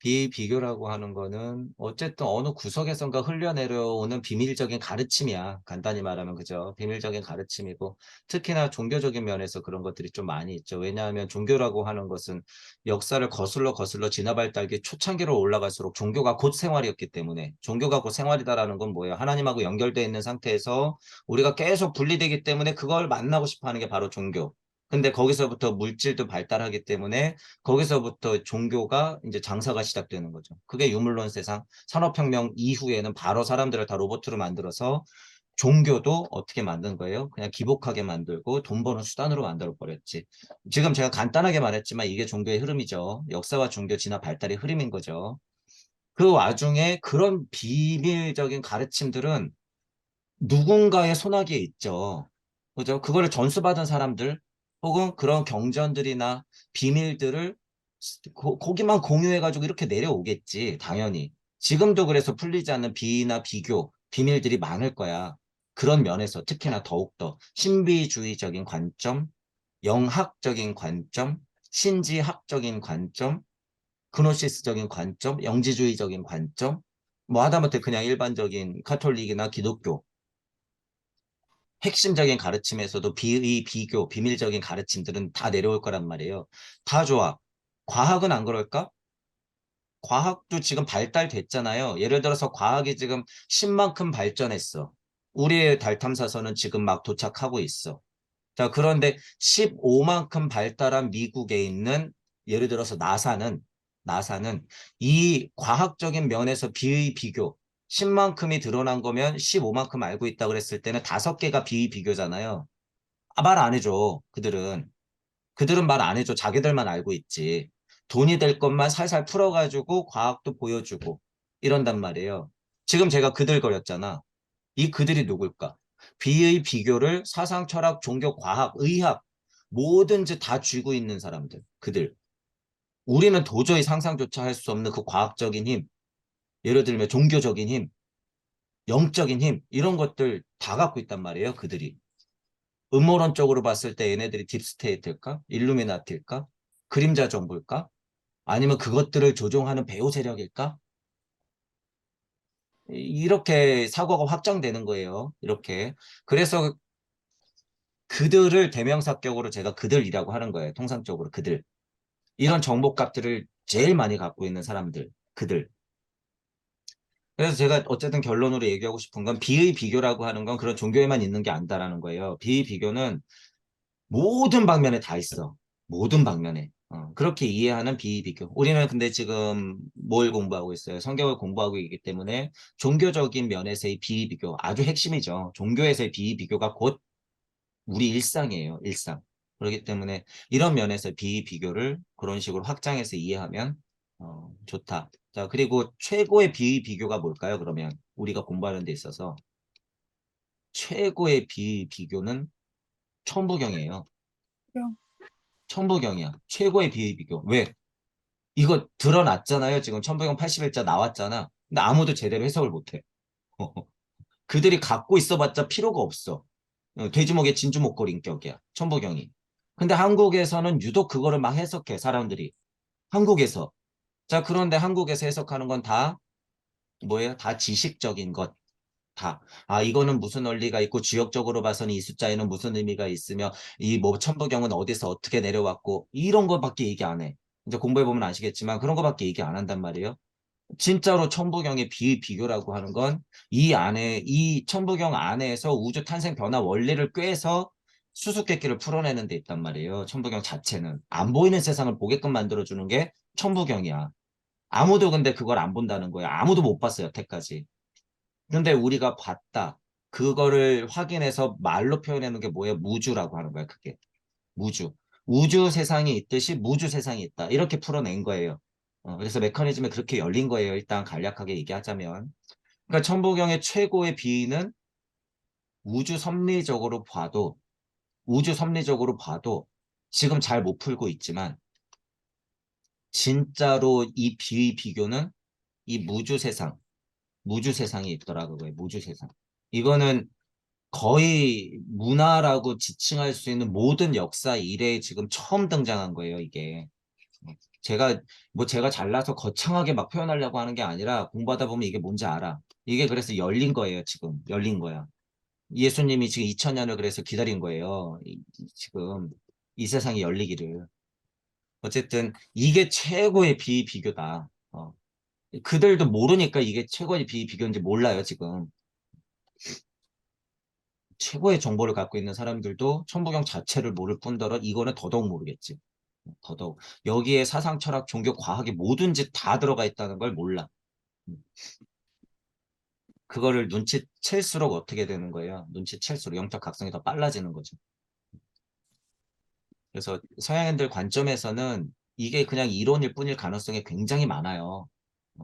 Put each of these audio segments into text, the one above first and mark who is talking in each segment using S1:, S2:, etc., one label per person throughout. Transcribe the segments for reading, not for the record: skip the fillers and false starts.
S1: 비비교라고 하는 거는 어쨌든 어느 구석에선가 흘려내려오는 비밀적인 가르침이야. 간단히 말하면 그죠? 비밀적인 가르침이고 특히나 종교적인 면에서 그런 것들이 좀 많이 있죠. 왜냐하면 종교라고 하는 것은 역사를 거슬러 거슬러 진화발달기 초창기로 올라갈수록 종교가 곧 생활이었기 때문에 종교가 곧 생활이다라는 건 뭐예요? 하나님하고 연결되어 있는 상태에서 우리가 계속 분리되기 때문에 그걸 만나고 싶어 하는 게 바로 종교. 근데 거기서부터 물질도 발달하기 때문에 거기서부터 종교가 이제 장사가 시작되는 거죠. 그게 유물론 세상, 산업혁명 이후에는 바로 사람들을 다 로봇으로 만들어서 종교도 어떻게 만든 거예요? 그냥 기복하게 만들고 돈 버는 수단으로 만들어 버렸지. 지금 제가 간단하게 말했지만 이게 종교의 흐름이죠. 역사와 종교 진화 발달의 흐름인 거죠. 그 와중에 그런 비밀적인 가르침들은 누군가의 손아귀에 있죠. 그죠? 그거를 전수받은 사람들 혹은 그런 경전들이나 비밀들을 거기만 공유해가지고 이렇게 내려오겠지. 당연히. 지금도 그래서 풀리지 않는 비나 비교, 비밀들이 많을 거야. 그런 면에서 특히나 더욱더 신비주의적인 관점, 영학적인 관점, 신지학적인 관점, 그노시스적인 관점, 영지주의적인 관점, 뭐 하다못해 그냥 일반적인 카톨릭이나 기독교 핵심적인 가르침에서도 비의, 비교, 비밀적인 가르침들은 다 내려올 거란 말이에요. 다 좋아. 과학은 안 그럴까? 과학도 지금 발달됐잖아요. 예를 들어서 과학이 지금 10만큼 발전했어. 우리의 달 탐사선은 지금 막 도착하고 있어. 자, 그런데 15만큼 발달한 미국에 있는 예를 들어서 나사는 이 과학적인 면에서 비의 비교 10만큼이 드러난 거면 15만큼 알고 있다 그랬을 때는 5개가 비의 비교잖아요. 아, 말 안 해줘. 그들은 말 안 해줘. 자기들만 알고 있지. 돈이 될 것만 살살 풀어가지고 과학도 보여주고 이런단 말이에요. 지금 제가 그들 거렸잖아. 이 그들이 누굴까? 비의 비교를 사상, 철학, 종교, 과학, 의학 뭐든지 다 쥐고 있는 사람들. 그들. 우리는 도저히 상상조차 할 수 없는 그 과학적인 힘, 예를 들면 종교적인 힘, 영적인 힘 이런 것들 다 갖고 있단 말이에요. 그들이. 음모론적으로 봤을 때 얘네들이 딥스테이트일까? 일루미나티일까? 그림자 정부일까? 아니면 그것들을 조종하는 배후 세력일까? 이렇게 사고가 확장되는 거예요. 이렇게. 그래서 그들을 대명사격으로 제가 그들이라고 하는 거예요. 통상적으로 그들. 이런 정보값들을 제일 많이 갖고 있는 사람들. 그들. 그래서 제가 어쨌든 결론으로 얘기하고 싶은 건 비의 비교라고 하는 건 그런 종교에만 있는 게 아니다라는 거예요. 비의 비교는 모든 방면에 다 있어. 모든 방면에. 그렇게 이해하는 비의 비교. 우리는 근데 지금 뭘 공부하고 있어요? 성경을 공부하고 있기 때문에 종교적인 면에서의 비의 비교 아주 핵심이죠. 종교에서의 비의 비교가 곧 우리 일상이에요. 일상. 그렇기 때문에 이런 면에서 비교를 그런 식으로 확장해서 이해하면 좋다. 자, 그리고 최고의 비교가 뭘까요? 그러면 우리가 공부하는 데 있어서 최고의 비교는 천부경이에요.
S2: 그냥
S1: 천부경이야. 최고의 비교. 왜? 이거 드러났잖아요. 지금 천부경 80일자 나왔잖아. 근데 아무도 제대로 해석을 못해. 그들이 갖고 있어봤자 필요가 없어. 돼지목의 진주 목걸이 인격이야. 천부경이. 근데 한국에서는 유독 그거를 막 해석해, 사람들이. 한국에서. 자, 그런데 한국에서 해석하는 건 다 뭐예요? 다 지식적인 것. 다. 아, 이거는 무슨 원리가 있고, 지역적으로 봐서는 이 숫자에는 무슨 의미가 있으며, 이 뭐 천부경은 어디서 어떻게 내려왔고, 이런 거밖에 얘기 안 해. 이제 공부해보면 아시겠지만, 그런 거밖에 얘기 안 한단 말이에요. 진짜로 천부경의 비교라고 하는 건 이 안에 이 천부경 안에서 우주 탄생 변화 원리를 꿰서 수수께끼를 풀어내는 데 있단 말이에요. 천부경 자체는 안 보이는 세상을 보게끔 만들어주는 게 천부경이야. 아무도 근데 그걸 안 본다는 거야. 아무도 못 봤어요, 여태까지. 근데 우리가 봤다. 그거를 확인해서 말로 표현하는 게 뭐예요? 무주라고 하는 거야, 그게. 무주. 우주 세상이 있듯이 무주 세상이 있다. 이렇게 풀어낸 거예요. 그래서 메커니즘이 그렇게 열린 거예요. 일단 간략하게 얘기하자면. 그러니까 천부경의 최고의 비는 우주 섭리적으로 봐도 지금 잘 못 풀고 있지만 진짜로 이 비교는 이 무주 세상이 있더라고요. 무주 세상. 이거는 거의 문화라고 지칭할 수 있는 모든 역사 이래에 지금 처음 등장한 거예요, 이게. 제가 제가 잘나서 거창하게 막 표현하려고 하는 게 아니라 공부하다 보면 이게 뭔지 알아. 이게 그래서 열린 거예요, 지금. 열린 거야. 예수님이 지금 2000년을 그래서 기다린 거예요. 지금 이 세상이 열리기를. 어쨌든 이게 최고의 비비교다. 그들도 모르니까 이게 최고의 비비교인지 몰라요, 지금. 최고의 정보를 갖고 있는 사람들도 천부경 자체를 모를 뿐더러 이거는 더더욱 모르겠지. 더더욱. 여기에 사상, 철학, 종교, 과학이 뭐든지 다 들어가 있다는 걸 몰라. 음. 그거를 눈치챌수록 어떻게 되는 거예요? 눈치챌수록 영적 각성이 더 빨라지는 거죠. 그래서 서양인들 관점에서는 이게 그냥 이론일 뿐일 가능성이 굉장히 많아요.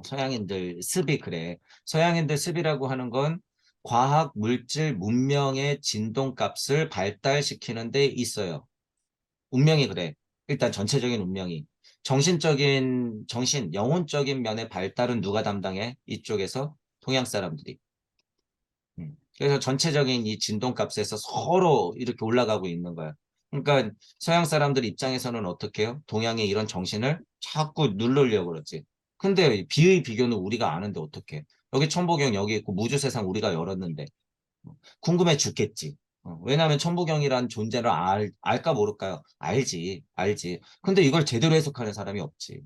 S1: 서양인들 습이 그래. 서양인들 습이라고 하는 건 과학, 물질, 문명의 진동값을 발달시키는 데 있어요. 운명이 그래. 일단 전체적인 운명이. 영혼적인 면의 발달은 누가 담당해? 이쪽에서 동양 사람들이. 그래서 전체적인 이 진동값에서 서로 이렇게 올라가고 있는 거야. 그러니까 서양 사람들 입장에서는 어떻게 해요? 동양의 이런 정신을 자꾸 누르려고 그러지. 근데 비의 비교는 우리가 아는데 어떻게? 여기 천부경 여기 있고 무주 세상 우리가 열었는데 궁금해 죽겠지. 왜냐하면 천부경이란 존재를 알까 모를까요? 알지, 알지. 근데 이걸 제대로 해석하는 사람이 없지.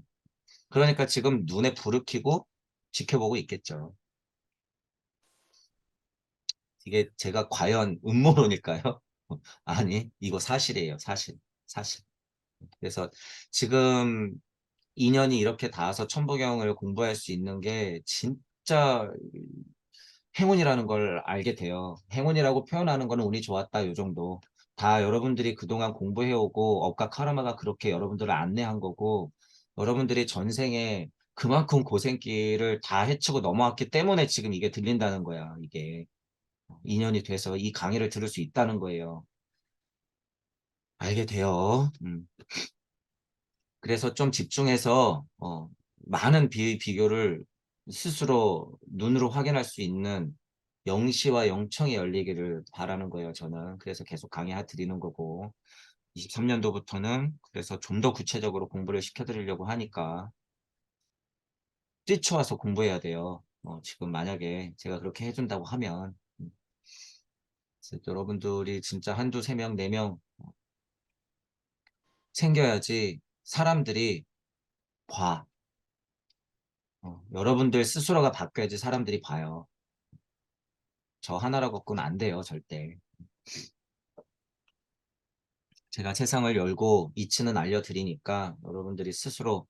S1: 그러니까 지금 눈에 불을 켜고 지켜보고 있겠죠. 이게 제가 과연 음모론일까요? 아니, 이거 사실이에요. 사실. 사실. 그래서 지금 인연이 이렇게 닿아서 천부경을 공부할 수 있는 게 진짜 행운이라는 걸 알게 돼요. 행운이라고 표현하는 거는 운이 좋았다, 요 정도. 다 여러분들이 그동안 공부해오고 업과 카르마가 그렇게 여러분들을 안내한 거고, 여러분들이 전생에 그만큼 고생길을 다 헤치고 넘어왔기 때문에 지금 이게 들린다는 거야, 이게. 인연이 돼서 이 강의를 들을 수 있다는 거예요. 알게 돼요. 그래서 좀 집중해서 많은 비교를 스스로 눈으로 확인할 수 있는 영시와 영청이 열리기를 바라는 거예요, 저는. 그래서 계속 강의 드리는 거고 23년도부터는 그래서 좀 더 구체적으로 공부를 시켜드리려고 하니까 뛰쳐와서 공부해야 돼요. 지금 만약에 제가 그렇게 해준다고 하면 그래서 여러분들이 진짜 한두 세 명, 네 명 생겨야지 사람들이 봐. 여러분들 스스로가 바뀌어야지 사람들이 봐요. 저 하나로 갖고는 안 돼요, 절대. 제가 세상을 열고 이치는 알려드리니까 여러분들이 스스로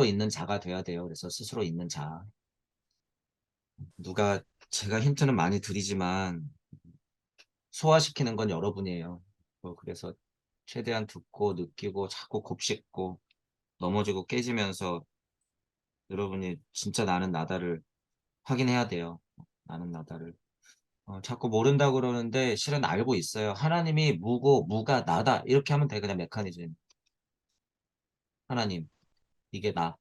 S1: 있는 자가 돼야 돼요. 그래서 스스로 있는 자. 누가, 제가 힌트는 많이 드리지만 소화시키는 건 여러분이에요. 그래서 최대한 듣고 느끼고 자꾸 곱씹고 넘어지고 깨지면서 여러분이 진짜 나는 나다를 확인해야 돼요. 나는 나다를. 자꾸 모른다고 그러는데 실은 알고 있어요. 하나님이 무고 무가 나다 이렇게 하면 돼. 그냥 메커니즘. 하나님 이게 나.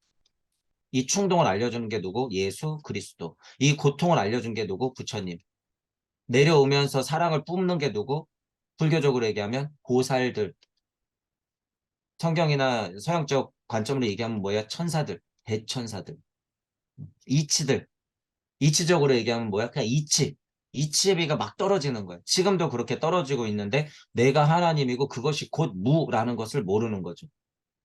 S1: 이 충동을 알려주는 게 누구? 예수 그리스도. 이 고통을 알려준 게 누구? 부처님. 내려오면서 사랑을 뿜는 게 누구? 불교적으로 얘기하면 보살들. 성경이나 서양적 관점으로 얘기하면 뭐야? 천사들, 대천사들, 이치들. 이치적으로 얘기하면 뭐야? 그냥 이치. 이치의 비가 막 떨어지는 거야. 지금도 그렇게 떨어지고 있는데 내가 하나님이고 그것이 곧 무라는 것을 모르는 거죠.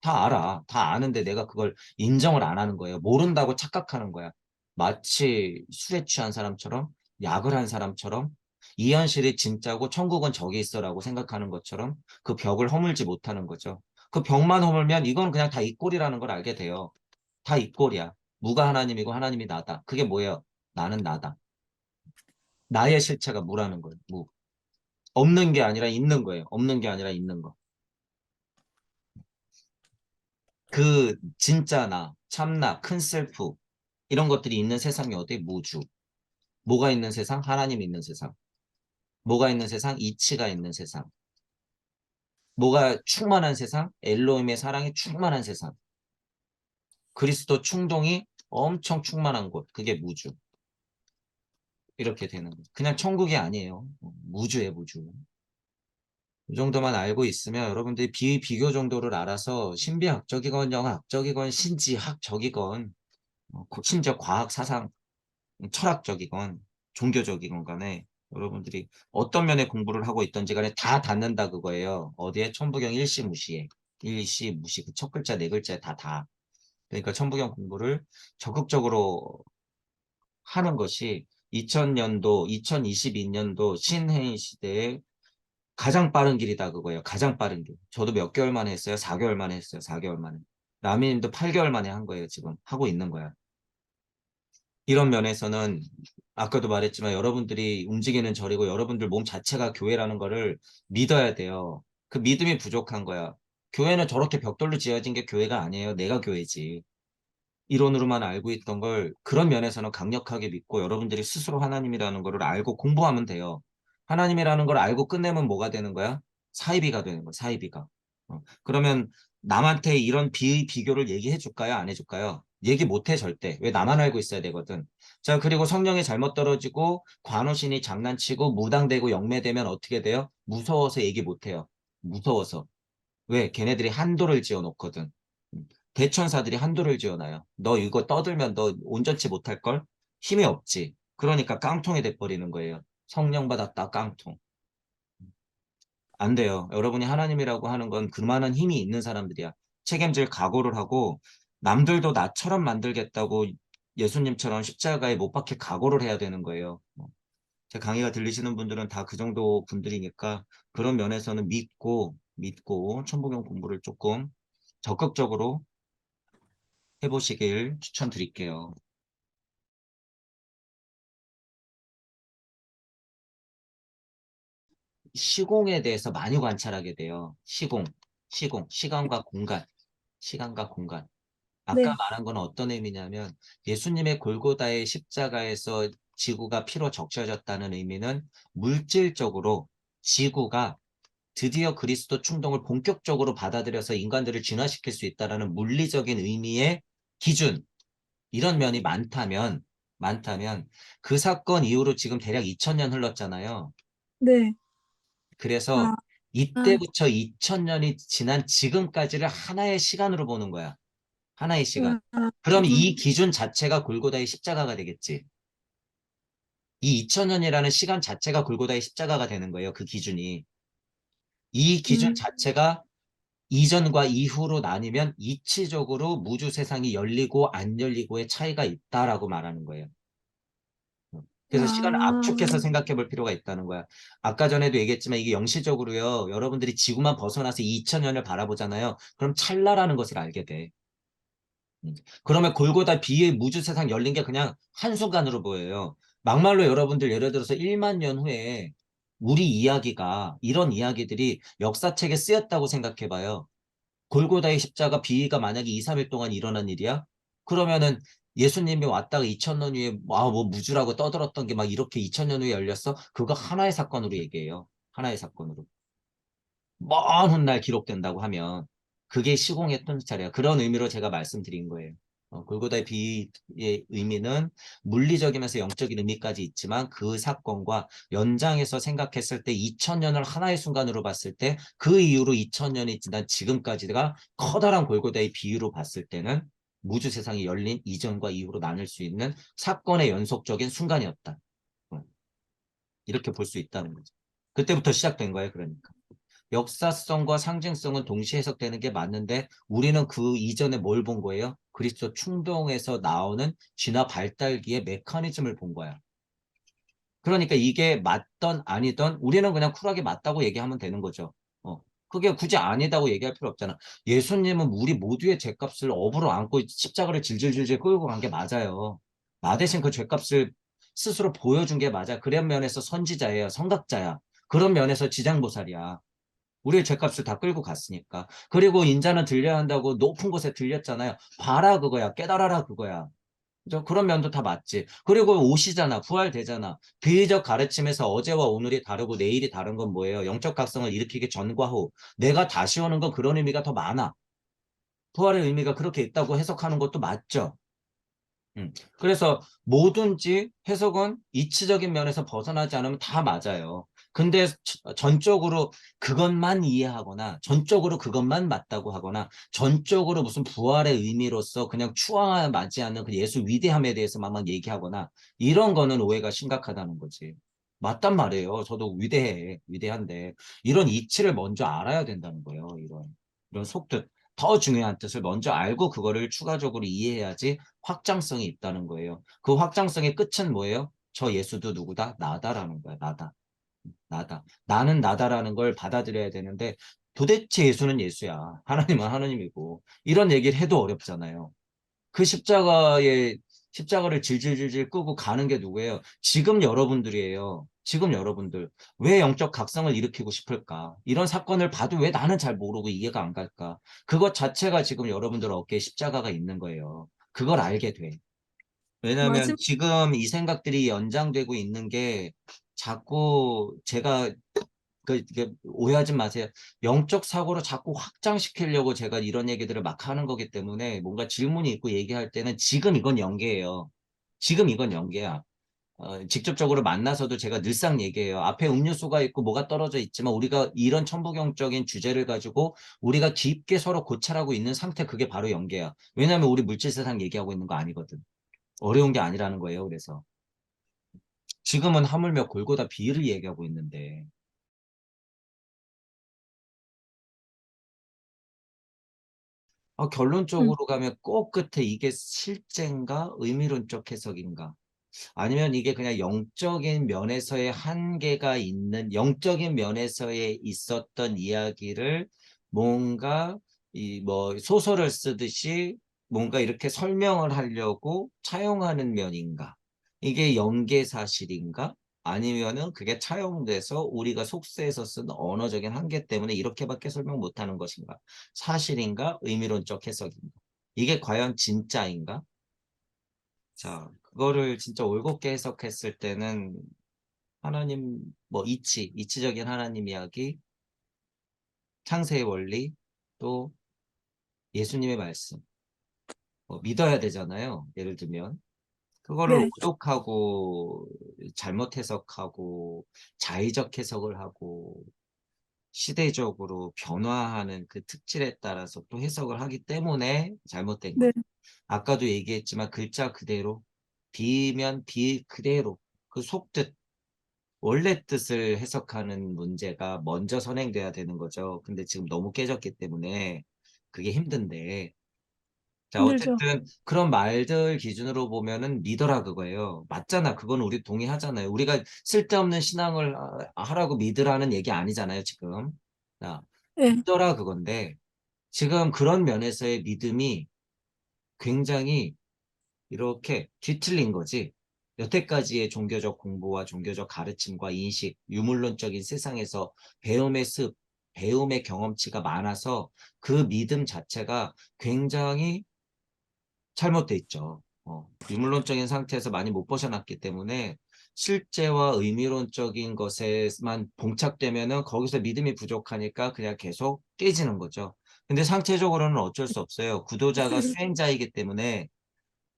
S1: 다 알아. 다 아는데 내가 그걸 인정을 안 하는 거예요. 모른다고 착각하는 거야. 마치 술에 취한 사람처럼, 약을 한 사람처럼, 이 현실이 진짜고 천국은 저기 있어라고 생각하는 것처럼 그 벽을 허물지 못하는 거죠. 그 벽만 허물면 이건 그냥 다 이 꼴이라는 걸 알게 돼요. 다 이 꼴이야. 무가 하나님이고 하나님이 나다. 그게 뭐예요? 나는 나다. 나의 실체가 무라는 거예요. 무. 없는 게 아니라 있는 거예요. 없는 게 아니라 있는 거. 그 진짜 나, 참나, 큰 셀프 이런 것들이 있는 세상이 어디? 무주. 뭐가 있는 세상? 하나님 있는 세상. 뭐가 있는 세상? 이치가 있는 세상. 뭐가 충만한 세상? 엘로힘의 사랑이 충만한 세상. 그리스도 충동이 엄청 충만한 곳. 그게 무주. 이렇게 되는 거죠. 그냥 천국이 아니에요. 무주의 무주. 이 정도만 알고 있으면 여러분들이 비교 정도를 알아서 신비학적이건 영학적이건 신지학적이건 심지어 과학 사상 철학적이건 종교적이건 간에 여러분들이 어떤 면의 공부를 하고 있던지 간에 다 닿는다 그거예요. 어디에? 천부경 일시무시에. 일시무시 그 첫 글자 네 글자에 다. 그러니까 천부경 공부를 적극적으로 하는 것이 2000년도, 2022년도 신해인 시대에 가장 빠른 길이다 그거예요. 가장 빠른 길. 저도 몇 개월 만에 했어요. 4개월 만에 했어요. 4개월 만에. 라미님도 8개월 만에 한 거예요. 지금 하고 있는 거야. 이런 면에서는 아까도 말했지만 여러분들이 움직이는 절이고 여러분들 몸 자체가 교회라는 거를 믿어야 돼요. 그 믿음이 부족한 거야. 교회는 저렇게 벽돌로 지어진 게 교회가 아니에요. 내가 교회지. 이론으로만 알고 있던 걸 그런 면에서는 강력하게 믿고 여러분들이 스스로 하나님이라는 거를 알고 공부하면 돼요. 하나님이라는 걸 알고 끝내면 뭐가 되는 거야? 사이비가 되는 거야. 사이비가. 그러면 남한테 이런 비교를 얘기해 줄까요? 안 해줄까요? 얘기 못해 절대. 왜 나만 알고 있어야 되거든. 자, 그리고 성령이 잘못 떨어지고 관우신이 장난치고 무당되고 영매되면 어떻게 돼요? 무서워서 얘기 못해요. 무서워서. 왜? 걔네들이 한도를 지어놓거든. 대천사들이 한도를 지어놔요. 너 이거 떠들면 너 온전치 못할걸? 힘이 없지. 그러니까 깡통이 돼버리는 거예요. 성령 받았다 깡통. 안 돼요. 여러분이 하나님이라고 하는 건 그만한 힘이 있는 사람들이야. 책임질 각오를 하고 남들도 나처럼 만들겠다고 예수님처럼 십자가에 못 박힐 각오를 해야 되는 거예요. 제 강의가 들리시는 분들은 다 그 정도 분들이니까 그런 면에서는 믿고 천부경 공부를 조금 적극적으로 해보시길 추천드릴게요. 시공에 대해서 많이 관찰하게 돼요. 시간과 공간, 시간과 공간. 아까
S2: 네,
S1: 말한 건 어떤 의미냐면 예수님의 골고다의 십자가에서 지구가 피로 적셔졌다는 의미는 물질적으로 지구가 드디어 그리스도 충동을 본격적으로 받아들여서 인간들을 진화시킬 수 있다는 물리적인 의미의 기준, 이런 면이 많다면 그 사건 이후로 지금 대략 2000년 흘렀잖아요.
S2: 네.
S1: 그래서
S2: 아, 아,
S1: 이때부터 2000년이 지난 지금까지를 하나의 시간으로 보는 거야. 하나의 시간. 그럼 이 기준 자체가 골고다의 십자가가 되겠지. 이 2000년이라는 시간 자체가 골고다의 십자가가 되는 거예요. 그 기준이. 이 기준
S2: 음,
S1: 자체가 이전과 이후로 나뉘면 이치적으로 무주 세상이 열리고 안 열리고의 차이가 있다라고 말하는 거예요. 그래서 시간을 압축해서
S2: 아,
S1: 생각해 볼 필요가 있다는 거야. 아까 전에도 얘기했지만 이게 영시적으로요. 여러분들이 지구만 벗어나서 2000년을 바라보잖아요. 그럼 찰나라는 것을 알게 돼. 그러면 골고다 비의 무주 세상 열린 게 그냥 한순간으로 보여요. 막말로 여러분들 예를 들어서 1만 년 후에 우리 이야기가 이런 이야기들이 역사책에 쓰였다고 생각해 봐요. 골고다의 십자가 비위가 만약에 2, 3일 동안 일어난 일이야? 그러면은 예수님이 왔다가 2000년 후에 뭐 무주라고 떠들었던 게 막 이렇게 2000년 후에 열렸어? 그거 하나의 사건으로 얘기해요. 하나의 사건으로. 먼 훗날 기록된다고 하면 그게 시공의 통찰이야. 그런 의미로 제가 말씀드린 거예요. 골고다의 비의 의미는 물리적이면서 영적인 의미까지 있지만 그 사건과 연장해서 생각했을 때 2000년을 하나의 순간으로 봤을 때 그 이후로 2000년이 지난 지금까지가 커다란 골고다의 비유로 봤을 때는 무주 세상이 열린 이전과 이후로 나눌 수 있는 사건의 연속적인 순간이었다. 어, 이렇게 볼 수 있다는 거죠. 그때부터 시작된 거예요, 그러니까. 역사성과 상징성은 동시에 해석되는 게 맞는데 우리는 그 이전에 뭘 본 거예요? 그리스도 충동에서 나오는 진화 발달기의 메커니즘을 본 거야. 그러니까 이게 맞던 아니던 우리는 그냥 쿨하게 맞다고 얘기하면 되는 거죠. 그게 굳이 아니다고 얘기할 필요 없잖아. 예수님은 우리 모두의 죄값을 업으로 안고 십자가를 질질질질 끌고 간 게 맞아요. 나 대신 그 죄값을 스스로 보여준 게 맞아. 그런 면에서 선지자예요. 성각자야. 그런 면에서 지장보살이야. 우리의 죄값을 다 끌고 갔으니까. 그리고 인자는 들려야 한다고 높은 곳에 들렸잖아요. 봐라 그거야. 깨달아라 그거야. 그죠? 그런 면도 다 맞지. 그리고 오시잖아. 부활되잖아. 비의적 가르침에서 어제와 오늘이 다르고 내일이 다른 건 뭐예요? 영적 각성을 일으키기 전과 후. 내가 다시 오는 건 그런 의미가 더 많아. 부활의 의미가 그렇게 있다고 해석하는 것도 맞죠. 그래서 뭐든지 해석은 이치적인 면에서 벗어나지 않으면 다 맞아요. 근데 전적으로 그것만 이해하거나 전적으로 그것만 맞다고 하거나 전적으로 무슨 부활의 의미로서 그냥 추앙하지 않는 그 예수 위대함에 대해서만 막 얘기하거나 이런 거는 오해가 심각하다는 거지. 맞단 말이에요. 저도 위대한데 이런 이치를 먼저 알아야 된다는 거예요. 이런 속뜻. 더 중요한 뜻을 먼저 알고 그거를 추가적으로 이해해야지 확장성이 있다는 거예요. 그 확장성의 끝은 뭐예요? 저 예수도 누구다? 나다라는 거야. 나다. 나는 나다라는 걸 받아들여야 되는데 도대체 예수는 예수야. 하나님은 하나님이고 이런 얘기를 해도 어렵잖아요. 그 십자가를 질질질질 끄고 가는 게 누구예요? 지금 여러분들이에요. 지금 여러분들. 왜 영적 각성을 일으키고 싶을까? 이런 사건을 봐도 왜 나는 잘 모르고 이해가 안 갈까? 그것 자체가 지금 여러분들 어깨에 십자가가 있는 거예요. 그걸 알게 돼. 왜냐하면
S2: 마지막,
S1: 지금 이 생각들이 연장되고 있는 게 자꾸 제가 이게 오해하지 마세요. 영적 사고를 자꾸 확장시키려고 제가 이런 얘기들을 막 하는 거기 때문에 뭔가 질문이 있고 얘기할 때는 지금 이건 연계예요. 지금 이건 연계야. 직접적으로 만나서도 제가 늘상 얘기해요. 앞에 음료수가 있고 뭐가 떨어져 있지만 우리가 이런 천부경적인 주제를 가지고 우리가 깊게 서로 고찰하고 있는 상태 그게 바로 연계야. 왜냐하면 우리 물질 세상 얘기하고 있는 거 아니거든. 어려운 게 아니라는 거예요. 그래서 지금은 하물며 골고다 비를 얘기하고 있는데
S2: 음,
S1: 결론적으로 가면 꼭 끝에 이게 실제인가 의미론적 해석인가 아니면 이게 그냥 영적인 면에서의 한계가 있는 영적인 면에서의 있었던 이야기를 뭔가 이 뭐 소설을 쓰듯이 뭔가 이렇게 설명을 하려고 차용하는 면인가? 이게 연계 사실인가? 아니면은 그게 차용돼서 우리가 속세에서 쓴 언어적인 한계 때문에 이렇게밖에 설명 못하는 것인가? 사실인가? 의미론적 해석인가? 이게 과연 진짜인가? 자, 그거를 진짜 올곧게 해석했을 때는 하나님, 뭐, 이치적인 하나님 이야기, 창세의 원리, 또 예수님의 말씀, 뭐 믿어야 되잖아요. 예를 들면. 그거를
S2: 네,
S1: 오독하고, 잘못 해석하고, 자의적 해석을 하고, 시대적으로 변화하는 그 특질에 따라서 또 해석을 하기 때문에 잘못된
S2: 네.
S1: 거예요. 아까도 얘기했지만 글자 그대로, 비면 비 그대로, 그 속뜻, 원래 뜻을 해석하는 문제가 먼저 선행돼야 되는 거죠. 근데 지금 너무 깨졌기 때문에 그게 힘든데. 자,
S2: 힘들죠.
S1: 어쨌든 그런 말들 기준으로 보면은 믿어라 그거예요. 맞잖아. 그건 우리 동의하잖아요. 우리가 쓸데없는 신앙을 하라고 믿으라는 얘기 아니잖아요, 지금. 자,
S2: 네,
S1: 믿어라 그건데 지금 그런 면에서의 믿음이 굉장히 이렇게 뒤틀린 거지. 여태까지의 종교적 공부와 종교적 가르침과 인식, 유물론적인 세상에서 배움의 습, 배움의 경험치가 많아서 그 믿음 자체가 굉장히 잘못돼 있죠. 유물론적인 상태에서 많이 못 벗어났기 때문에 실제와 의미론적인 것에만 봉착되면은 거기서 믿음이 부족하니까 그냥 계속 깨지는 거죠. 근데 상태적으로는 어쩔 수 없어요. 구도자가 수행자이기 때문에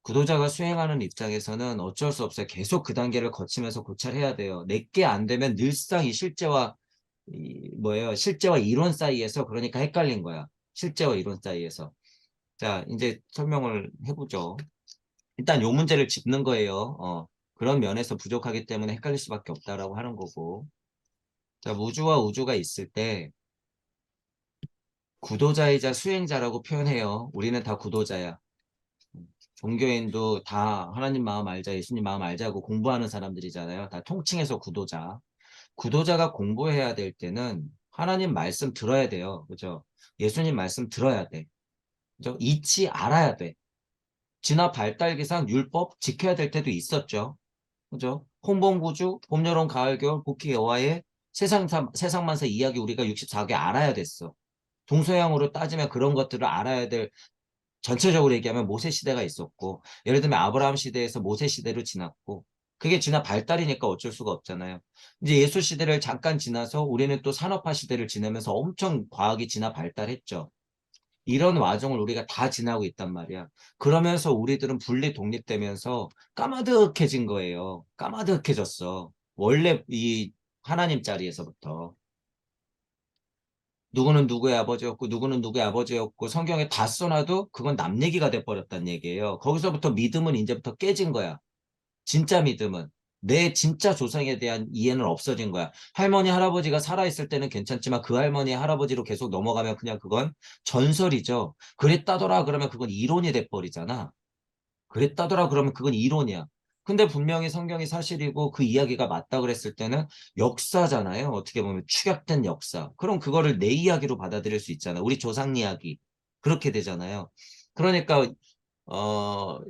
S1: 구도자가 수행하는 입장에서는 어쩔 수 없어요. 계속 그 단계를 거치면서 고찰해야 돼요. 내게 안 되면 늘상 이 실제와 뭐예요? 실제와 이론 사이에서 그러니까 헷갈린 거야. 실제와 이론 사이에서. 자, 이제 설명을 해보죠. 일단 요 문제를 짚는 거예요. 그런 면에서 부족하기 때문에 헷갈릴 수밖에 없다라고 하는 거고. 자, 우주와 우주가 있을 때 구도자이자 수행자라고 표현해요. 우리는 다 구도자야. 종교인도 다 하나님 마음 알자, 예수님 마음 알자고 공부하는 사람들이잖아요. 다 통칭해서 구도자. 구도자가 공부해야 될 때는 하나님 말씀 들어야 돼요. 그죠? 예수님 말씀 들어야 돼. 그죠? 이치 알아야 돼. 진화 발달기상 율법 지켜야 될 때도 있었죠. 그죠? 홍범구주, 봄, 여름, 가을, 겨울, 복희, 여와의 세상만사 이야기 우리가 64개 알아야 됐어. 동서양으로 따지면 그런 것들을 알아야 될 전체적으로 얘기하면 모세 시대가 있었고 예를 들면 아브라함 시대에서 모세 시대로 지났고 그게 진화 발달이니까 어쩔 수가 없잖아요. 이제 예수 시대를 잠깐 지나서 우리는 또 산업화 시대를 지나면서 엄청 과학이 진화 발달했죠. 이런 와중을 우리가 다 지나고 있단 말이야. 그러면서 우리들은 분리 독립되면서 까마득해진 거예요. 까마득해졌어. 원래 이 하나님 자리에서부터. 누구는 누구의 아버지였고 누구는 누구의 아버지였고 성경에 다 써놔도 그건 남 얘기가 돼버렸단 얘기예요. 거기서부터 믿음은 이제부터 깨진 거야. 진짜 믿음은. 내 진짜 조상에 대한 이해는 없어진 거야. 할머니, 할아버지가 살아있을 때는 괜찮지만 그 할머니, 할아버지로 계속 넘어가면 그냥 그건 전설이죠. 그랬다더라 그러면 그건 이론이 돼버리잖아. 그랬다더라 그러면 그건 이론이야. 근데 분명히 성경이 사실이고 그 이야기가 맞다 그랬을 때는 역사잖아요. 어떻게 보면 축약된 역사. 그럼 그거를 내 이야기로 받아들일 수 있잖아. 우리 조상 이야기. 그렇게 되잖아요. 그러니까 어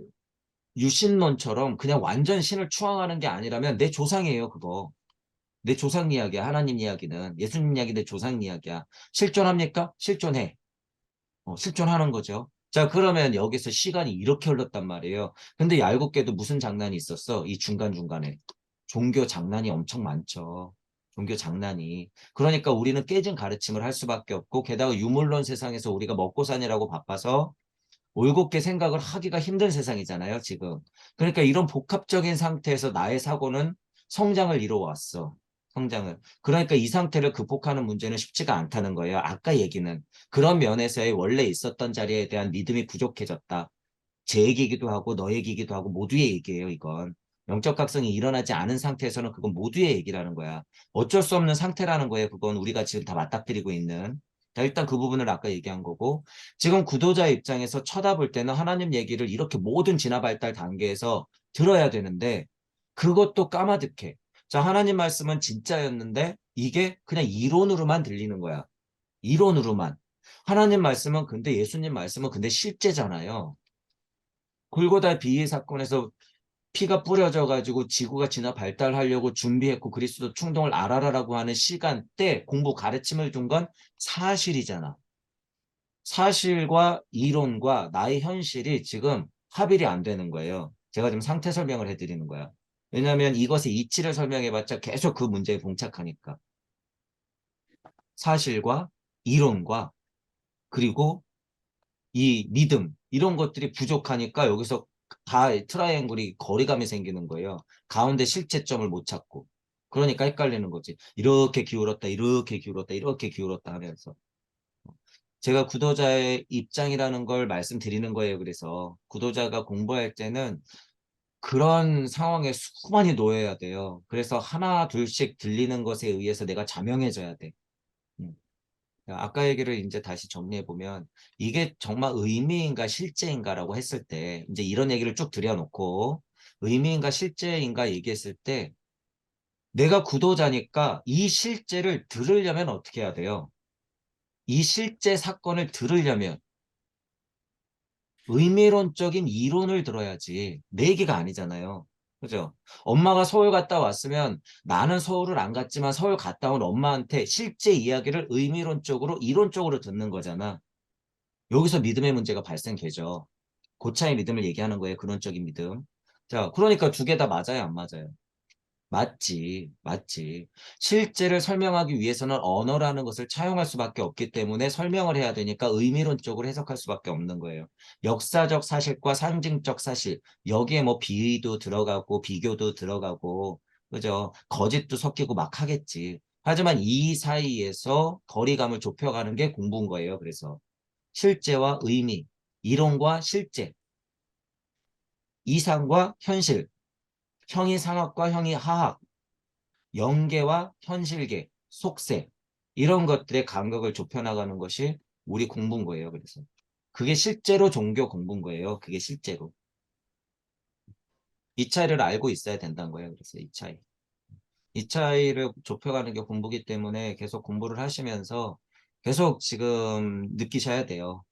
S1: 유신론처럼 그냥 완전 신을 추앙하는 게 아니라면 내 조상이에요, 그거. 내 조상 이야기야. 하나님 이야기는. 예수님 이야기 내 조상 이야기야. 실존합니까? 실존해. 실존하는 거죠. 자, 그러면 여기서 시간이 이렇게 흘렀단 말이에요. 근데 얄궂게도 무슨 장난이 있었어? 이 중간중간에. 종교 장난이 엄청 많죠. 종교 장난이. 그러니까 우리는 깨진 가르침을 할 수밖에 없고, 게다가 유물론 세상에서 우리가 먹고 사느라고 바빠서 올곧게 생각을 하기가 힘든 세상이잖아요, 지금. 그러니까 이런 복합적인 상태에서 나의 사고는 성장을 이뤄왔어. 성장을. 그러니까 이 상태를 극복하는 문제는 쉽지가 않다는 거예요. 아까 얘기는. 그런 면에서의 원래 있었던 자리에 대한 믿음이 부족해졌다. 제 얘기이기도 하고 너 얘기이기도 하고 모두의 얘기예요, 이건. 영적 각성이 일어나지 않은 상태에서는 그건 모두의 얘기라는 거야. 어쩔 수 없는 상태라는 거예요. 그건 우리가 지금 다 맞닥뜨리고 있는. 자, 일단 그 부분을 아까 얘기한 거고 지금 구도자 입장에서 쳐다볼 때는 하나님 얘기를 이렇게 모든 진화 발달 단계에서 들어야 되는데 그것도 까마득해. 자, 하나님 말씀은 진짜였는데 이게 그냥 이론으로만 들리는 거야. 이론으로만. 하나님 말씀은 근데 예수님 말씀은 근데 실제잖아요. 골고다 비의 사건에서 피가 뿌려져 가지고 지구가 진화 발달하려고 준비했고 그리스도 충동을 알아라라고 하는 시간대 공부 가르침을 준 건 사실이잖아. 사실과 이론과 나의 현실이 지금 합일이 안 되는 거예요. 제가 지금 상태 설명을 해드리는 거야. 왜냐하면 이것의 이치를 설명해봤자 계속 그 문제에 봉착하니까. 사실과 이론과 그리고 이 믿음 이런 것들이 부족하니까 여기서 다 트라이앵글이 거리감이 생기는 거예요. 가운데 실제점을 못 찾고. 그러니까 헷갈리는 거지. 이렇게 기울었다, 이렇게 기울었다, 이렇게 기울었다 하면서. 제가 구도자의 입장이라는 걸 말씀드리는 거예요. 그래서 구도자가 공부할 때는 그런 상황에 수많이 놓여야 돼요. 그래서 하나 둘씩 들리는 것에 의해서 내가 자명해져야 돼. 음. 아까 얘기를 이제 다시 정리해 보면 이게 정말 의미인가 실제인가라고 했을 때 이제 이런 얘기를 쭉 들여놓고 의미인가 실제인가 얘기했을 때 내가 구도자니까 이 실제를 들으려면 어떻게 해야 돼요? 이 실제 사건을 들으려면 의미론적인 이론을 들어야지 내 얘기가 아니잖아요. 그죠? 엄마가 서울 갔다 왔으면 나는 서울을 안 갔지만 서울 갔다 온 엄마한테 실제 이야기를 의미론적으로 이론적으로 듣는 거잖아. 여기서 믿음의 문제가 발생되죠. 고차의 믿음을 얘기하는 거예요. 근원적인 믿음. 자, 그러니까 두 개 다 맞아요, 안 맞아요? 맞지, 맞지. 실제를 설명하기 위해서는 언어라는 것을 차용할 수밖에 없기 때문에 설명을 해야 되니까 의미론적으로 해석할 수밖에 없는 거예요. 역사적 사실과 상징적 사실, 여기에 뭐 비의도 들어가고 비교도 들어가고, 그죠? 거짓도 섞이고 막 하겠지. 하지만 이 사이에서 거리감을 좁혀가는 게 공부인 거예요. 그래서 실제와 의미, 이론과 실제, 이상과 현실, 형이상학과 형이하학, 영계와 현실계, 속세 이런 것들의 간격을 좁혀나가는 것이 우리 공부인 거예요. 그래서 그게 실제로 종교 공부인 거예요. 그게 실제로. 이 차이를 알고 있어야 된다는 거예요. 그래서 이 차이. 이 차이를 좁혀가는 게 공부기 때문에 계속 공부를 하시면서 계속 지금 느끼셔야 돼요.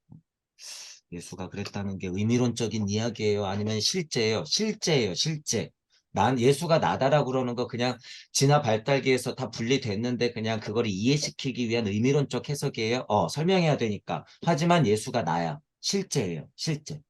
S1: 예수가 그랬다는 게 의미론적인 이야기예요? 아니면 실제예요? 실제예요, 실제. 난 예수가 나다라고 그러는 거 그냥 진화 발달기에서 다 분리됐는데 그냥 그걸 이해시키기 위한 의미론적 해석이에요? 설명해야 되니까. 하지만 예수가 나야. 실제예요, 실제.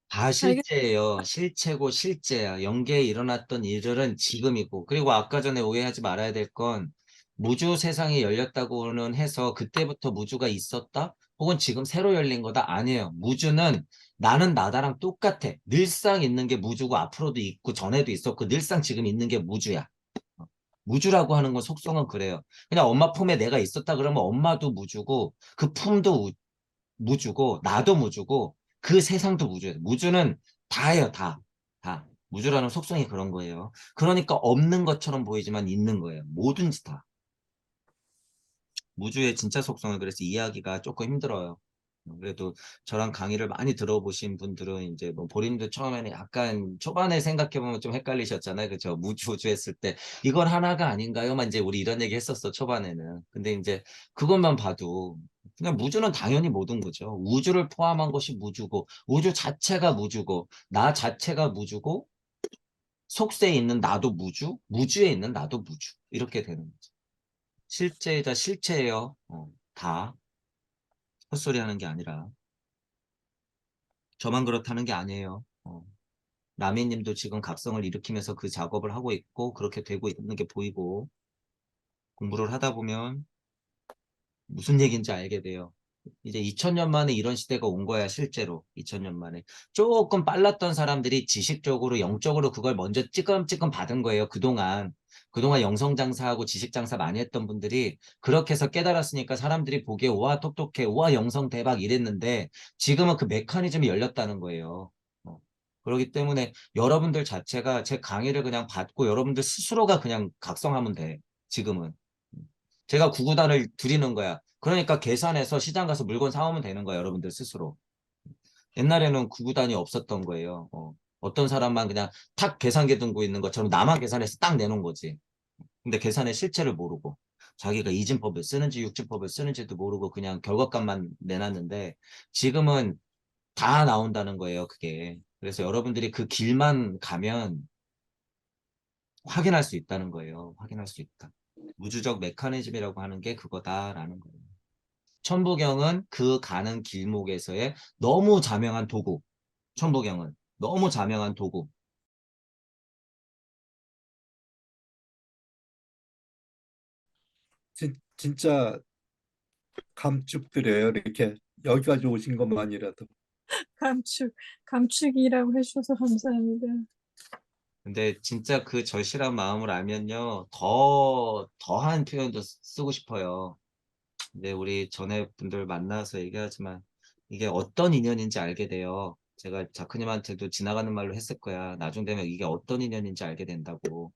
S1: 다
S2: 알겠,
S1: 실제예요. 실체고 실제야. 영계에 일어났던 일들은 지금이고. 그리고 아까 전에 오해하지 말아야 될 건 무주 세상이 열렸다고는 해서 그때부터 무주가 있었다? 혹은 지금 새로 열린 거다? 아니에요. 무주는 나는 나다랑 똑같아. 늘상 있는 게 무주고 앞으로도 있고 전에도 있었고 늘상 지금 있는 게 무주야. 무주라고 하는 건 속성은 그래요. 그냥 엄마 품에 내가 있었다 그러면 엄마도 무주고 그 품도 무주고 나도 무주고 그 세상도 무주예요. 무주는 다예요, 다. 다. 무주라는 속성이 그런 거예요. 그러니까 없는 것처럼 보이지만 있는 거예요. 뭐든지 다. 무주의 진짜 속성을 그래서 이해하기가 조금 힘들어요. 그래도 저랑 강의를 많이 들어보신 분들은 이제 뭐 본인도 처음에는 약간 초반에 생각해보면 좀 헷갈리셨잖아요. 그죠? 무주 했을 때 이건 하나가 아닌가요?만 이제 우리 이런 얘기 했었어, 초반에는. 근데 이제 그것만 봐도 그냥 무주는 당연히 모든 거죠. 우주를 포함한 것이 무주고 우주 자체가 무주고 나 자체가 무주고 속세에 있는 나도 무주, 무주에 있는 나도 무주. 이렇게 되는 거죠. 실제이자 실체예요. 다. 헛소리 하는 게 아니라. 저만 그렇다는 게 아니에요. 라미님도 지금 각성을 일으키면서 그 작업을 하고 있고, 그렇게 되고 있는 게 보이고, 공부를 하다 보면 무슨 얘기인지 알게 돼요. 이제 2000년 만에 이런 시대가 온 거야, 실제로. 2000년 만에. 조금 빨랐던 사람들이 지식적으로, 영적으로 그걸 먼저 찌끔찌끔 받은 거예요, 그동안. 그동안 영성장사하고 지식장사 많이 했던 분들이 그렇게 해서 깨달았으니까 사람들이 보기에 와, 똑똑해, 와, 영성 대박 이랬는데 지금은 그 메커니즘이 열렸다는 거예요. 어. 그렇기 때문에 여러분들 자체가 제 강의를 그냥 받고 여러분들 스스로가 그냥 각성하면 돼, 지금은. 제가 구구단을 드리는 거야. 그러니까 계산해서 시장 가서 물건 사오면 되는 거야, 여러분들 스스로. 옛날에는 구구단이 없었던 거예요. 어떤 사람만 그냥 탁 계산기 들고 있는 것처럼 나만 계산해서 딱 내놓은 거지. 근데 계산의 실체를 모르고 자기가 이진법을 쓰는지 육진법을 쓰는지도 모르고 그냥 결과값만 내놨는데 지금은 다 나온다는 거예요, 그게. 그래서 여러분들이 그 길만 가면 확인할 수 있다는 거예요. 확인할 수 있다. 우주적 메커니즘이라고 하는 게 그거다라는 거예요. 천부경은 그 가는 길목에서의 너무 자명한 도구. 천부경은 너무 자명한 도구.
S3: 진짜 감축드려요. 이렇게 여기까지 오신 것만이라도.
S2: 감축, 감축이라고 해주셔서 감사합니다.
S1: 근데 진짜 그 절실한 마음을 알면요. 더한 표현도 쓰고 싶어요. 근데 우리 전에 분들 만나서 얘기하지만 이게 어떤 인연인지 알게 돼요. 제가 자크님한테도 지나가는 말로 했을 거야. 나중 되면 이게 어떤 인연인지 알게 된다고.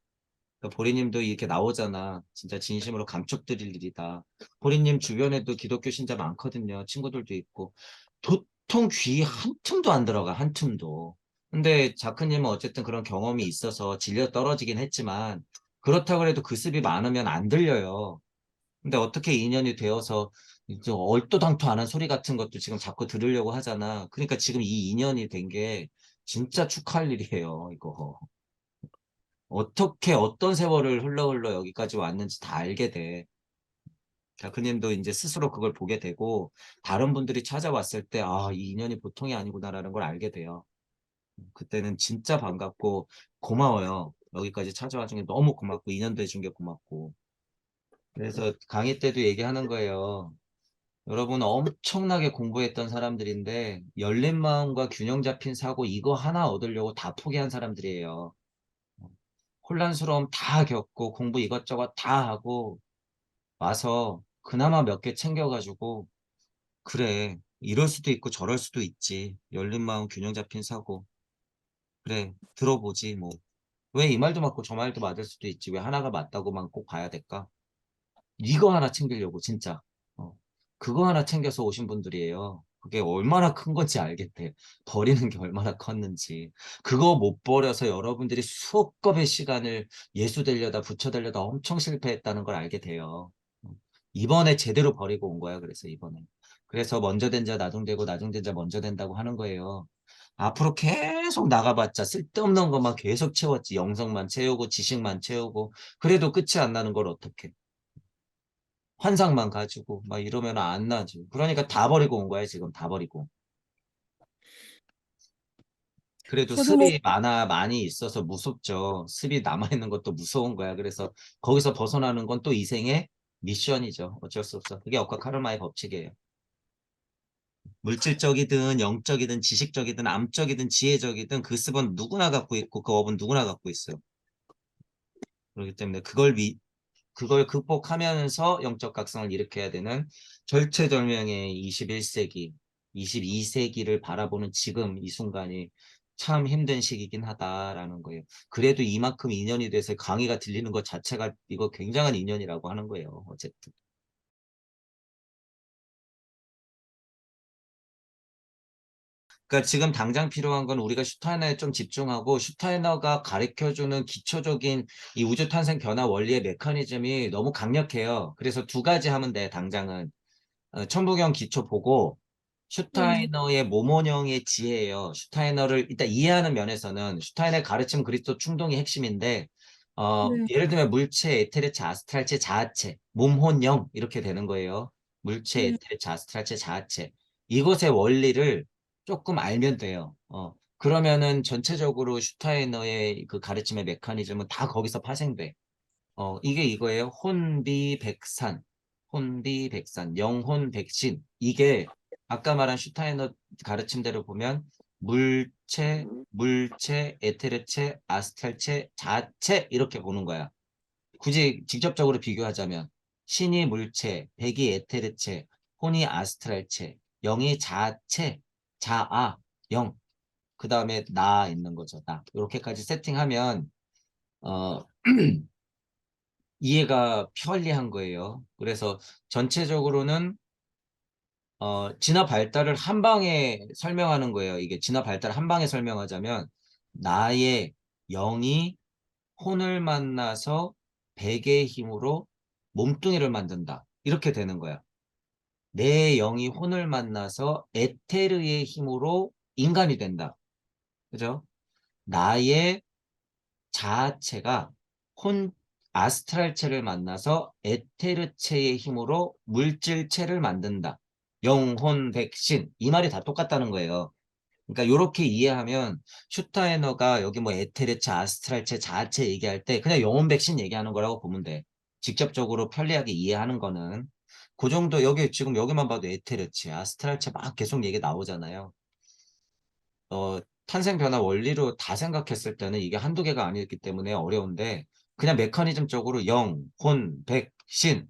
S1: 그러니까 보리님도 이렇게 나오잖아. 진짜 진심으로 감축드릴 일이다. 보리님 주변에도 기독교 신자 많거든요. 친구들도 있고. 도통 귀 한 틈도 안 들어가, 한 틈도. 근데 자크님은 어쨌든 그런 경험이 있어서 질려 떨어지긴 했지만, 그렇다고 해도 그 습이 많으면 안 들려요. 근데 어떻게 인연이 되어서 이제 얼토당토 안 한 소리 같은 것도 지금 자꾸 들으려고 하잖아. 그러니까 지금 이 인연이 된 게 진짜 축하할 일이에요, 이거. 어떻게 어떤 세월을 흘러 여기까지 왔는지 다 알게 돼. 자크님도 이제 스스로 그걸 보게 되고 다른 분들이 찾아왔을 때 아, 이 인연이 보통이 아니구나라는 걸 알게 돼요. 그때는 진짜 반갑고 고마워요. 여기까지 찾아와 준 게 너무 고맙고 인연도 해준 게 고맙고. 그래서 강의 때도 얘기하는 거예요. 여러분 엄청나게 공부했던 사람들인데 열린 마음과 균형 잡힌 사고 이거 하나 얻으려고 다 포기한 사람들이에요. 혼란스러움 다 겪고 공부 이것저것 다 하고 와서 그나마 몇 개 챙겨가지고 그래 이럴 수도 있고 저럴 수도 있지 열린 마음 균형 잡힌 사고 그래 들어보지 뭐 왜 이 말도 맞고 저 말도 맞을 수도 있지 왜 하나가 맞다고만 꼭 봐야 될까 이거 하나 챙기려고 진짜 그거 하나 챙겨서 오신 분들이에요. 그게 얼마나 큰 건지 알겠대. 버리는 게 얼마나 컸는지. 그거 못 버려서 여러분들이 수억 겁의 시간을 예수되려다 부처되려다 엄청 실패했다는 걸 알게 돼요. 이번에 제대로 버리고 온 거야. 그래서 이번에. 그래서 먼저 된 자 나중되고 나중된 자 먼저 된다고 하는 거예요. 앞으로 계속 나가봤자 쓸데없는 것만 계속 채웠지. 영성만 채우고 지식만 채우고 그래도 끝이 안 나는 걸 어떡해. 환상만 가지고 막 이러면 안 나지. 그러니까 다 버리고 온 거야, 지금 다 버리고. 그래도
S2: 저도 뭐,
S1: 습이 많이 있어서 무섭죠. 습이 남아있는 것도 무서운 거야. 그래서 거기서 벗어나는 건 또 인생의 미션이죠. 어쩔 수 없어. 그게 억과 카르마의 법칙이에요. 물질적이든 영적이든 지식적이든 암적이든 지혜적이든 그 습은 누구나 갖고 있고 그 업은 누구나 갖고 있어요. 그렇기 때문에 그걸 극복하면서 영적 각성을 일으켜야 되는 절체절명의 21세기, 22세기를 바라보는 지금 이 순간이 참 힘든 시기긴 하다라는 거예요. 그래도 이만큼 인연이 돼서 강의가 들리는 것 자체가 이거 굉장한 인연이라고 하는 거예요. 어쨌든. 그러니까 지금 당장 필요한 건 우리가 슈타이너에 좀 집중하고 슈타이너가 가르쳐주는 기초적인 이 우주 탄생 변화 원리의 메커니즘이 너무 강력해요. 그래서 두 가지 하면 돼, 당장은. 천부경 기초 보고
S2: 네,
S1: 슈타이너의 모모령의 지혜예요. 슈타이너를 일단 이해하는 면에서는 슈타이너의 가르침 그리스도 충동이 핵심인데
S2: 네,
S1: 예를 들면 물체, 에테르체, 아스트랄체, 자아체, 몸, 혼, 영 이렇게 되는 거예요. 물체,
S2: 네,
S1: 에테르체, 아스트랄체, 자아체 이것의 원리를 조금 알면 돼요. 그러면은 전체적으로 슈타이너의 그 가르침의 메커니즘은 다 거기서 파생돼. 이게 이거예요. 혼비백산, 혼비백산, 영혼백신. 이게 아까 말한 슈타이너 가르침대로 보면 물체, 에테르체, 아스탈체, 자체 이렇게 보는 거야. 굳이 직접적으로 비교하자면 신이 물체, 백이 에테르체, 혼이 아스트랄체, 영이 자체, 자아, 영. 그 다음에 나 있는 거죠. 나. 이렇게까지 세팅하면 어, 이해가 편리한 거예요. 그래서 전체적으로는 진화 발달을 한 방에 설명하는 거예요. 이게 진화 발달을 한 방에 설명하자면 나의 영이 혼을 만나서 백의 힘으로 몸뚱이를 만든다. 이렇게 되는 거야. 내 영이 혼을 만나서 에테르의 힘으로 인간이 된다. 그죠? 나의 자아체가 혼 아스트랄체를 만나서 에테르체의 힘으로 물질체를 만든다. 영혼 백신 이 말이 다 똑같다는 거예요. 그러니까 이렇게 이해하면 슈타이너가 여기 뭐 에테르체, 아스트랄체, 자아체 얘기할 때 그냥 영혼 백신 얘기하는 거라고 보면 돼. 직접적으로 편리하게 이해하는 거는 그 정도 여기 지금 여기만 봐도 에테르체, 아스트랄체 막 계속 얘기 나오잖아요. 탄생 변화 원리로 다 생각했을 때는 이게 한두 개가 아니었기 때문에 어려운데 그냥 메커니즘적으로 영, 혼, 백, 신,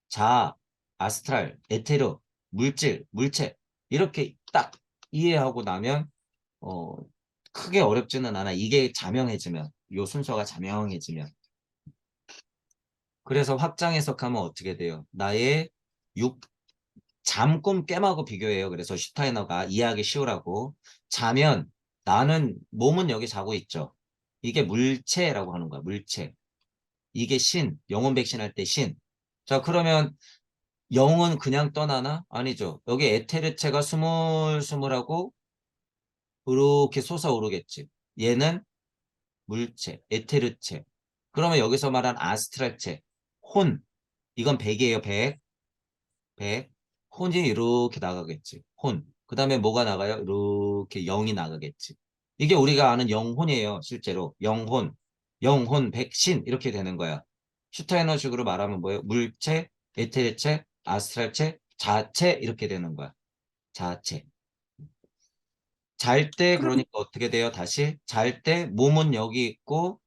S1: 자, 아스트랄, 에테르, 물질, 물체 이렇게 딱 이해하고 나면 어, 크게 어렵지는 않아. 이게 자명해지면 요 순서가 자명해지면 그래서 확장 해석하면 어떻게 돼요? 나의 육 잠, 꿈, 깨하고 비교해요. 그래서 슈타이너가 이해하기 쉬우라고. 자면 나는 몸은 여기 자고 있죠. 이게 물체라고 하는 거야. 물체. 이게 신, 영혼 백신할 때 신. 자, 그러면 영은 그냥 떠나나? 아니죠. 여기 에테르체가 스물스물하고 이렇게 솟아오르겠지. 얘는 물체, 에테르체. 그러면 여기서 말한 아스트랄체, 혼. 이건 백이에요, 백. 백. 혼이 이렇게 나가겠지. 혼. 그 다음에 뭐가 나가요? 이렇게 영이 나가겠지. 이게 우리가 아는 영혼이에요. 실제로. 영혼. 영혼, 백신. 이렇게 되는 거야. 슈타이너식으로 말하면 뭐예요? 물체, 에테르체, 아스트랄체, 자체. 이렇게 되는 거야. 자체. 잘 때
S2: 그럼,
S1: 그러니까 어떻게 돼요? 다시. 잘 때 몸은 여기 있고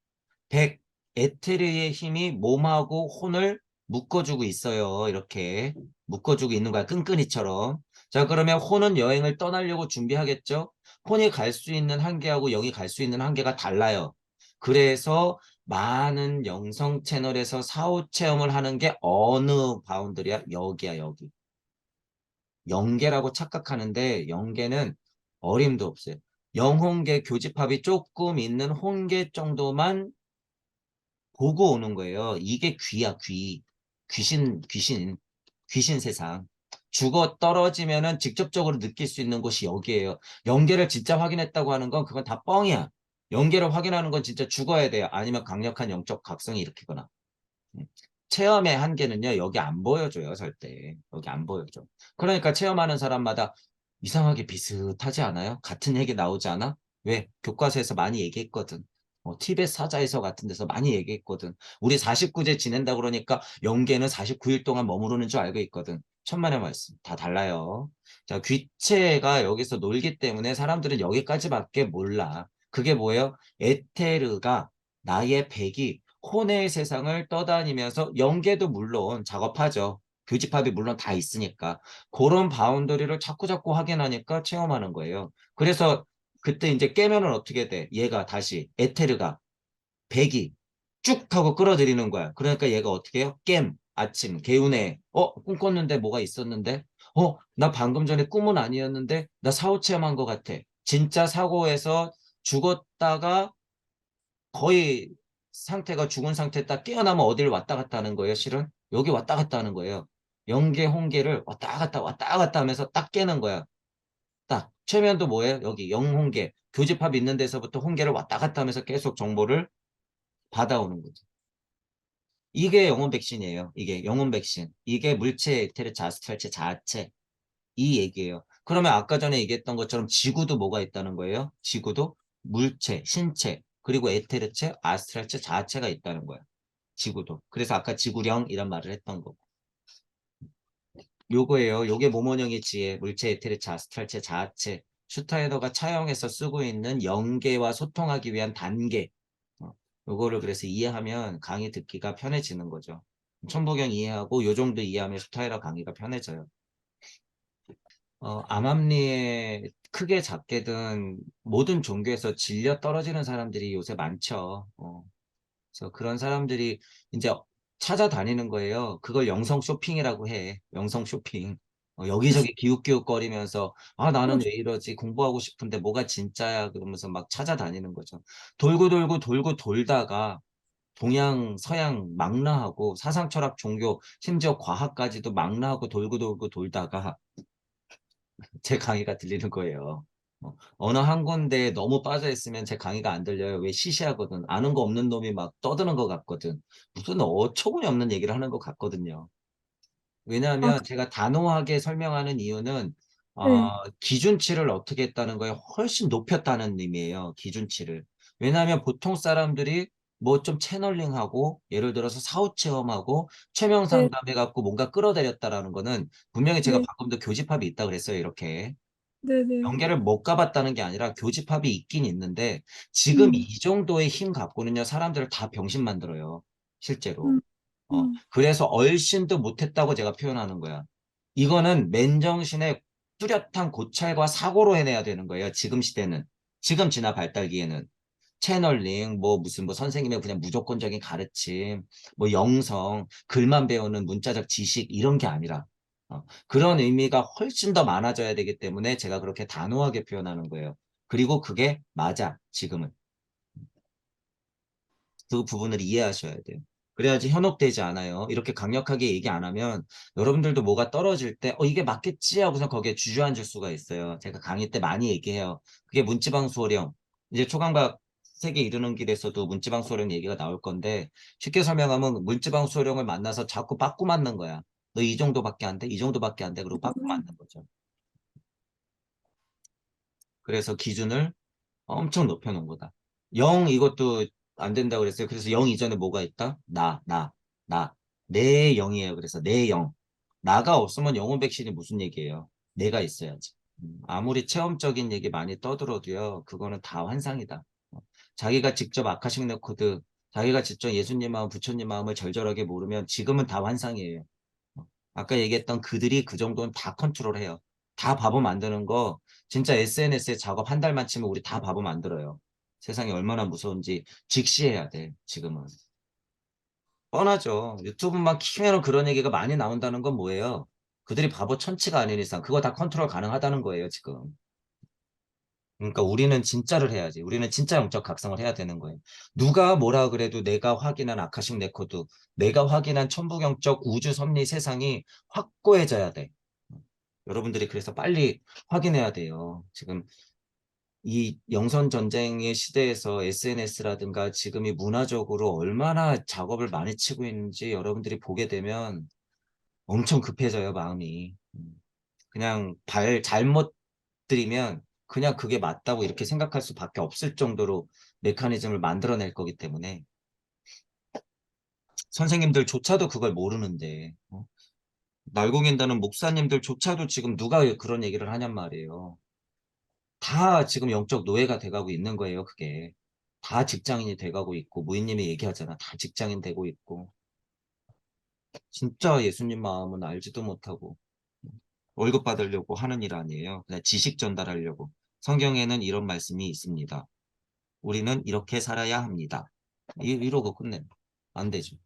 S1: 백 에테르의 힘이 몸하고 혼을 묶어주고 있어요. 이렇게 묶어주고 있는 거야. 끈끈이처럼. 자, 그러면 혼은 여행을 떠나려고 준비하겠죠? 혼이 갈 수 있는 한계하고 영이 갈 수 있는 한계가 달라요. 그래서 많은 영성 채널에서 사후 체험을 하는 게 어느 바운드리야? 여기야, 여기. 영계라고 착각하는데 영계는 어림도 없어요. 영혼계 교집합이 조금 있는 혼계 정도만 보고 오는 거예요. 이게 귀야, 귀. 귀신 세상. 죽어 떨어지면은 직접적으로 느낄 수 있는 곳이 여기예요. 연계를 진짜 확인했다고 하는 건 그건 다 뻥이야. 연계를 확인하는 건 진짜 죽어야 돼요. 아니면 강력한 영적 각성이 일으키거나. 음. 체험의 한계는요, 여기 안 보여줘요, 절대. 여기 안 보여줘. 그러니까 체험하는 사람마다 이상하게 비슷하지 않아요? 같은 얘기 나오지 않아? 왜? 교과서에서 많이 얘기했거든. 티벳 사자에서 같은 데서 많이 얘기했거든. 우리 49제 지낸다 그러니까 영계는 49일 동안 머무르는 줄 알고 있거든. 천만의 말씀. 다 달라요. 자, 귀체가 여기서 놀기 때문에 사람들은 여기까지밖에 몰라. 그게 뭐예요? 에테르가 나의 백이 혼의 세상을 떠다니면서 연계도 물론 작업하죠. 교집합이 물론 다 있으니까. 그런 바운더리를 자꾸 확인하니까 체험하는 거예요. 그래서 그때 이제 깨면은 어떻게 돼? 얘가 다시 에테르가 백이 쭉 하고 끌어들이는 거야. 그러니까 얘가 어떻게 해요? 아침, 개운해. 꿈 꿨는데 뭐가 있었는데? 나 방금 전에 꿈은 아니었는데? 나 사후 체험한 것 같아. 진짜 사고에서 죽었다가 거의 상태가 죽은 상태 딱 깨어나면 어디를 왔다 갔다 하는 거예요, 실은? 여기 왔다 갔다 하는 거예요. 영계, 홍계를 왔다 갔다 하면서 딱 깨는 거야. 딱. 최면도 뭐예요? 여기 영홍계. 교집합 있는 데서부터 홍계를 왔다 갔다 하면서 계속 정보를 받아오는 거죠. 이게 영혼 백신이에요. 이게 영혼 백신. 이게 물체, 액테르, 자스트랄체, 자체. 이 얘기예요. 그러면 아까 전에 얘기했던 것처럼 지구도 뭐가 있다는 거예요? 지구도 물체, 신체, 그리고 에테르체, 아스트랄체, 자체가 있다는 거예요. 지구도. 그래서 아까 지구령 이란 말을 했던 거고. 요거예요. 요게 모모령의 지혜, 물체, 에테르체, 아스트랄체, 자체. 슈타이더가 차용해서 쓰고 있는 영계와 소통하기 위한 단계. 요거를 그래서 이해하면 강의 듣기가 편해지는 거죠. 천부경 이해하고 요 정도 이해하면 슈타이더 강의가 편해져요. 암암리에 크게 작게든 모든 종교에서 질려 떨어지는 사람들이 요새 많죠. 그래서 그런 사람들이 이제 찾아다니는 거예요. 그걸 영성 쇼핑이라고 해. 영성 쇼핑. 여기저기 기웃기웃거리면서 나는 왜 이러지? 공부하고 싶은데 뭐가 진짜야? 그러면서 막 찾아다니는 거죠. 돌고 돌다가 동양, 서양 망라하고 사상, 철학, 종교, 심지어 과학까지도 망라하고 돌고 돌다가 제 강의가 들리는 거예요. 어느 한 군데에 너무 빠져 있으면 제 강의가 안 들려요. 왜 시시하거든. 아는 거 없는 놈이 막 떠드는 것 같거든. 무슨 어처구니 없는 얘기를 하는 것 같거든요.
S2: 아,
S1: 왜냐하면 제가 단호하게 설명하는 이유는
S2: 네,
S1: 기준치를 어떻게 했다는 거에 훨씬 높였다는 의미예요. 기준치를. 왜냐하면 보통 사람들이 뭐 좀 채널링하고 예를 들어서 사후 체험하고 최명
S2: 네,
S1: 상담해갖고 뭔가 끌어들였다라는 거는 분명히 제가
S2: 네,
S1: 방금도 교집합이 있다 그랬어요. 이렇게.
S2: 네, 네.
S1: 연계를 못 가봤다는 게 아니라 교집합이 있긴 있는데 지금
S2: 음,
S1: 이 정도의 힘 갖고는요 사람들을 다 병신 만들어요 실제로.
S2: 음, 음,
S1: 그래서 얼씬도 못했다고 제가 표현하는 거야. 이거는 맨정신에 뚜렷한 고찰과 사고로 해내야 되는 거예요. 지금 시대는. 지금 진화 발달기에는. 채널링, 뭐 무슨 뭐 선생님의 그냥 무조건적인 가르침, 뭐 영성, 글만 배우는 문자적 지식 이런 게 아니라 그런 의미가 훨씬 더 많아져야 되기 때문에 제가 그렇게 단호하게 표현하는 거예요. 그리고 그게 맞아, 지금은. 그 부분을 이해하셔야 돼요. 그래야지 현혹되지 않아요. 이렇게 강력하게 얘기 안 하면 여러분들도 뭐가 떨어질 때 이게 맞겠지 하고서 거기에 주저앉을 수가 있어요. 제가 강의 때 많이 얘기해요. 그게 문지방 수호령. 이제 초강박 세계 이르는 길에서도 문지방 수호령 얘기가 나올 건데 쉽게 설명하면 문지방 수호령을 만나서 자꾸 빠꾸 맞는 거야. 너 이 정도밖에 안 돼? 이 정도밖에 안 돼? 그리고 빠꾸 맞는 거죠. 그래서 기준을 엄청 높여놓은 거다. 0 이것도 안 된다고 그랬어요. 그래서 0 이전에 뭐가 있다? 나. 내 0이에요. 그래서 내 0. 나가 없으면 영혼 백신이 무슨 얘기예요? 내가 있어야지. 아무리 체험적인 얘기 많이 떠들어도요. 그거는 다 환상이다. 자기가 직접 아카식 레코드, 자기가 직접 예수님 마음, 부처님 마음을 절절하게 모르면 지금은 다 환상이에요. 아까 얘기했던 그들이 그 정도는 다 컨트롤해요. 다 바보 만드는 거 진짜 SNS에 작업 한 달만 치면 우리 다 바보 만들어요. 세상이 얼마나 무서운지 직시해야 돼, 지금은. 뻔하죠. 유튜브만 키면 그런 얘기가 많이 나온다는 건 뭐예요? 그들이 바보 천치가 아닌 이상 그거 다 컨트롤 가능하다는 거예요, 지금. 그러니까 우리는 진짜를 해야지. 우리는 진짜 영적 각성을 해야 되는 거예요. 누가 뭐라 그래도 내가 확인한 아카식 레코드, 내가 확인한 천부경적 우주 섭리 세상이 확고해져야 돼. 여러분들이 그래서 빨리 확인해야 돼요. 지금 이 영선 전쟁의 시대에서 SNS라든가 지금 이 문화적으로 얼마나 작업을 많이 치고 있는지 여러분들이 보게 되면 엄청 급해져요, 마음이. 그냥 발 잘못 들이면 그냥 그게 맞다고 이렇게 생각할 수밖에 없을 정도로 메커니즘을 만들어낼 거기 때문에 선생님들조차도 그걸 모르는데 날공인다는 목사님들조차도 지금 누가 그런 얘기를 하냔 말이에요. 다 지금 영적 노예가 돼가고 있는 거예요, 그게. 다 직장인이 돼가고 있고, 무인님이 얘기하잖아. 다 직장인 되고 있고. 진짜 예수님 마음은 알지도 못하고 월급 받으려고 하는 일 아니에요. 그냥 지식 전달하려고. 성경에는 이런 말씀이 있습니다. 우리는 이렇게 살아야 합니다. 이러고 끝내. 안 되죠.